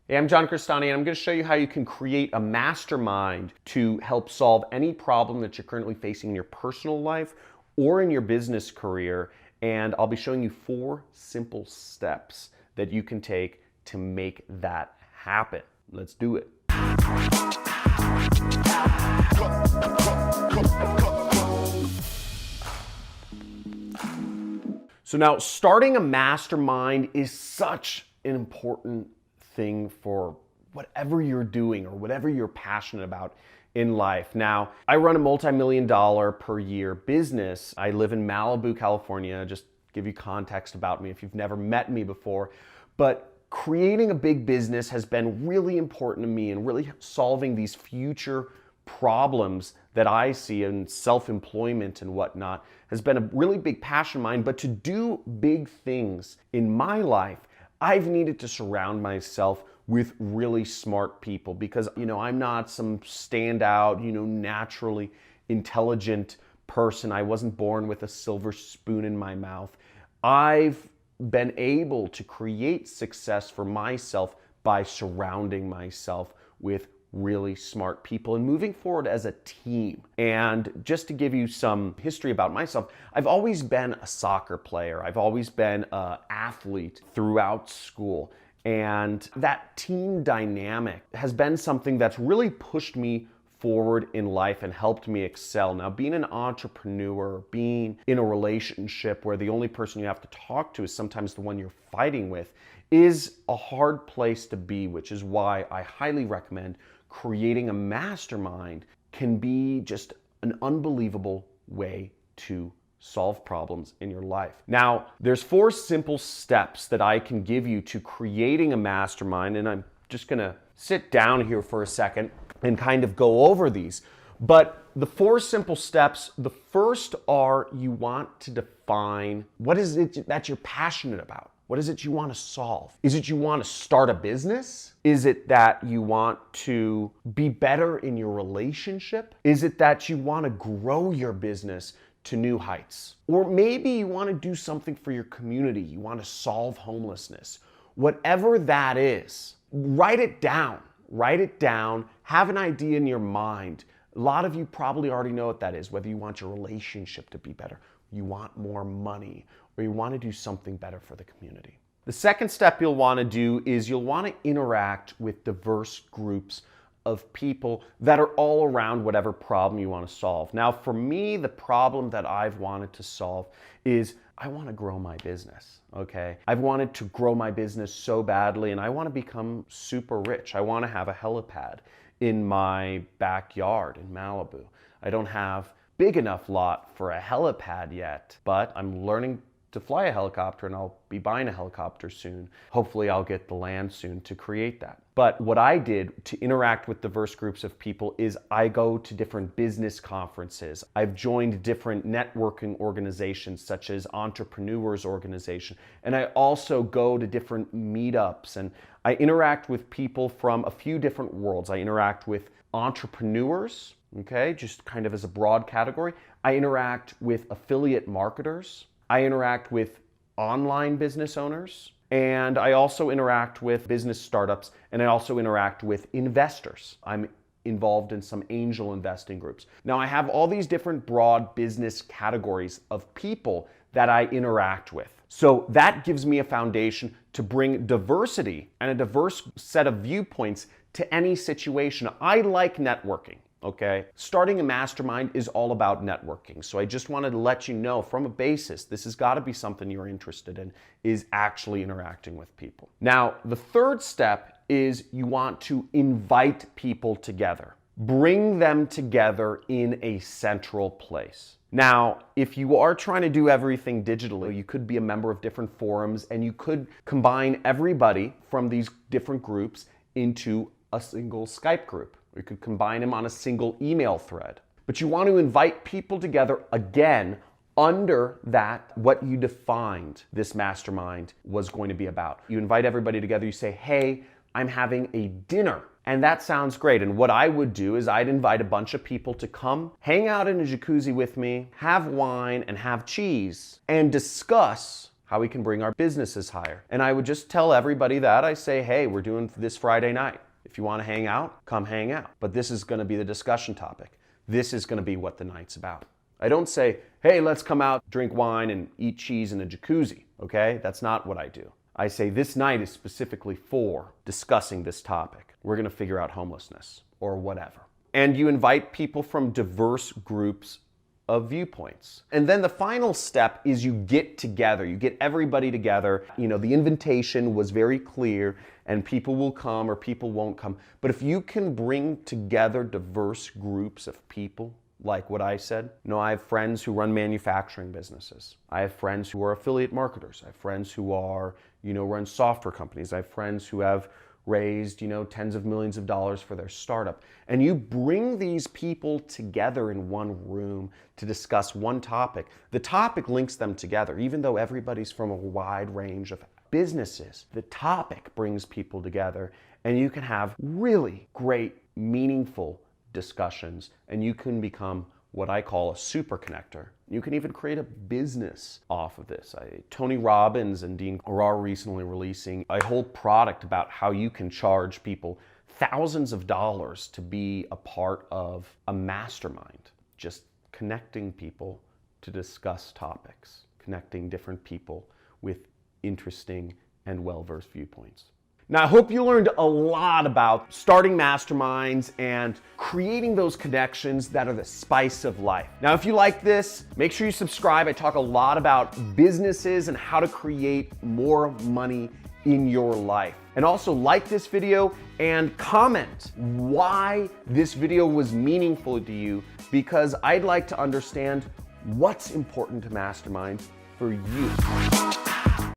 Hey, I'm John Crestani, and I'm going to show you how you can create a mastermind to help solve any problem that you're currently facing in your personal life or in your business career. And I'll be showing you 4 simple steps that you can take to make that happen. Let's do it. So now, starting a mastermind is such an important thing for whatever you're doing or whatever you're passionate about in life. Now, I run a multi-million-dollar per year business. I live in Malibu, California. Just give you context about me if you've never met me before. But creating a big business has been really important to me, and really solving these future problems that I see in self-employment and whatnot has been a really big passion of mine. But to do big things in my life, I've needed to surround myself with really smart people because, I'm not some standout, naturally intelligent person. I wasn't born with a silver spoon in my mouth. I've been able to create success for myself by surrounding myself with really smart people and moving forward as a team. And just to give you some history about myself, I've always been a soccer player. I've always been an athlete throughout school. And that team dynamic has been something that's really pushed me forward in life and helped me excel. Now, being an entrepreneur, being in a relationship where the only person you have to talk to is sometimes the one you're fighting with, is a hard place to be, which is why I highly recommend creating a mastermind. Can be just an unbelievable way to solve problems in your life. Now, there's 4 simple steps that I can give you to creating a mastermind, and I'm just gonna sit down here for a second and kind of go over these. But the 4 simple steps, the first are, you want to define what is it that you're passionate about. What is it you want to solve? Is it you want to start a business? Is it that you want to be better in your relationship? Is it that you want to grow your business to new heights? Or maybe you want to do something for your community. You want to solve homelessness. Whatever that is, write it down. Write it down. Have an idea in your mind. A lot of you probably already know what that is, whether you want your relationship to be better, you want more money, or you want to do something better for the community. The second step you'll want to do is you'll want to interact with diverse groups of people that are all around whatever problem you want to solve. Now, for me, the problem that I've wanted to solve is I want to grow my business, okay? I've wanted to grow my business so badly, and I want to become super rich. I want to have a helipad in my backyard in Malibu. I don't have big enough lot for a helipad yet, but I'm learning to fly a helicopter, and I'll be buying a helicopter soon. Hopefully I'll get the land soon to create that. But what I did to interact with diverse groups of people is I go to different business conferences. I've joined different networking organizations such as Entrepreneurs Organization, and I also go to different meetups, and I interact with people from a few different worlds. I interact with entrepreneurs, okay, just kind of as a broad category. I interact with affiliate marketers. I interact with online business owners, and I also interact with business startups, and I also interact with investors. I'm involved in some angel investing groups. Now, I have all these different broad business categories of people that I interact with. So that gives me a foundation to bring diversity and a diverse set of viewpoints to any situation. I like networking. Okay, starting a mastermind is all about networking. So I just wanted to let you know from a basis, this has got to be something you're interested in, is actually interacting with people. Now, the third step is you want to invite people together. Bring them together in a central place. Now, if you are trying to do everything digitally, you could be a member of different forums, and you could combine everybody from these different groups into a single Skype group. You could combine them on a single email thread. But you want to invite people together again under that, what you defined this mastermind was going to be about. You invite everybody together, you say, hey, I'm having a dinner. And that sounds great. And what I would do is I'd invite a bunch of people to come hang out in a jacuzzi with me, have wine and have cheese, and discuss how we can bring our businesses higher. And I would just tell everybody that. I say, hey, we're doing this Friday night. If you want to hang out, come hang out. But this is going to be the discussion topic. This is going to be what the night's about. I don't say, hey, let's come out, drink wine, and eat cheese in a jacuzzi, okay? That's not what I do. I say this night is specifically for discussing this topic. We're going to figure out homelessness or whatever. And you invite people from diverse groups of viewpoints. And then the final step is you get together. You get everybody together. You know, the invitation was very clear, and people will come or people won't come. But if you can bring together diverse groups of people, like what I said, you know, I have friends who run manufacturing businesses. I have friends who are affiliate marketers. I have friends who are, run software companies. I have friends who have raised, tens of millions of dollars for their startup. And you bring these people together in one room to discuss one topic. The topic links them together, even though everybody's from a wide range of businesses. The topic brings people together, and you can have really great, meaningful discussions, and you can become what I call a super connector. You can even create a business off of this. Tony Robbins and Dean are recently releasing a whole product about how you can charge people thousands of dollars to be a part of a mastermind, just connecting people to discuss topics, connecting different people with interesting and well-versed viewpoints. Now, I hope you learned a lot about starting masterminds and creating those connections that are the spice of life. Now, if you like this, make sure you subscribe. I talk a lot about businesses and how to create more money in your life. And also like this video and comment why this video was meaningful to you, because I'd like to understand what's important to mastermind for you.